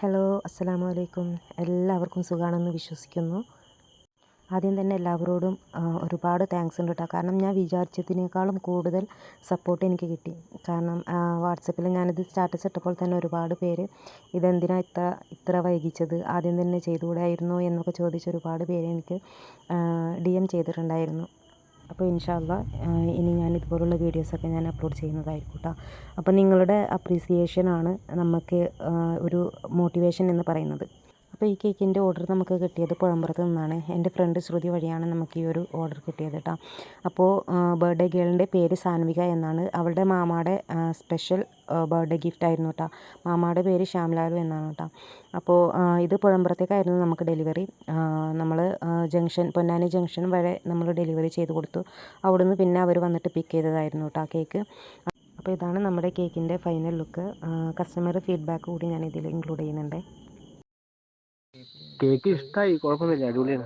Hello, അസ്സലാമു അലൈക്കും. എല്ലാവർക്കും സുഖമാണെന്ന് വിശ്വസിക്കുന്നു. ആദ്യം തന്നെ എല്ലാവരോടും ഒരുപാട് താങ്ക്സ് ഉണ്ട് കേട്ടോ. കാരണം ഞാൻ വിചാരിച്ചതിനേക്കാളും കൂടുതൽ സപ്പോർട്ട് എനിക്ക് കിട്ടി. കാരണം വാട്സപ്പിൽ ഞാനിത് സ്റ്റാറ്റസ് ഇട്ടപ്പോൾ തന്നെ ഒരുപാട് പേര് ഇതെന്തിനാ ഇത്ര വൈകിച്ചത്, ആദ്യം തന്നെ ചെയ്തുകൂടായിരുന്നോ എന്നൊക്കെ ചോദിച്ച് ഒരുപാട് പേര് എനിക്ക് DM ചെയ്തിട്ടുണ്ടായിരുന്നു. അപ്പോൾ ഇൻഷാ അള്ളാ ഇനി ഞാൻ ഇതുപോലുള്ള വീഡിയോസൊക്കെ ഞാൻ അപ്ലോഡ് ചെയ്യുന്നതായിരിക്കും കേട്ടോ. അപ്പോൾ നിങ്ങളുടെ അപ്രീസിയേഷനാണ് നമുക്ക് ഒരു മോട്ടിവേഷൻ എന്ന് പറയുന്നത്. അപ്പോൾ ഈ കേക്കിൻ്റെ ഓർഡർ നമുക്ക് കിട്ടിയത് പുഴമ്പുറത്ത് നിന്നാണ്. എൻ്റെ ഫ്രണ്ട് ശ്രുതി വഴിയാണ് നമുക്ക് ഈ ഒരു ഓർഡർ കിട്ടിയത് കേട്ടോ. അപ്പോൾ ബർത്ത്ഡേ ഗേളിൻ്റെ പേര് സാൻവിക എന്നാണ്. അവളുടെ മാമാടെ സ്പെഷ്യൽ ബർത്ത്ഡേ ഗിഫ്റ്റ് ആയിരുന്നു കേട്ടോ. മാമാടെ പേര് ശ്യാംലാലു എന്നാണ് കേട്ടോ. അപ്പോൾ ഇത് പുഴമ്പുറത്തേക്കായിരുന്നു നമുക്ക് ഡെലിവറി. നമ്മൾ പൊന്നാനി ജംഗ്ഷൻ വരെ നമ്മൾ ഡെലിവറി ചെയ്ത് കൊടുത്തു. അവിടുന്ന് പിന്നെ അവർ വന്നിട്ട് പിക്ക് ചെയ്തതായിരുന്നു കേട്ടോ കേക്ക്. അപ്പോൾ ഇതാണ് നമ്മുടെ കേക്കിൻ്റെ ഫൈനൽ ലുക്ക്. കസ്റ്റമർ ഫീഡ്ബാക്ക് കൂടി ഞാൻ ഇതിൽ ഇൻക്ലൂഡ് ചെയ്യുന്നുണ്ട്. കേക്ക് ഇഷ്ടമായി, കുഴപ്പമൊന്നുമില്ല, അടിപൊളിയാണ്.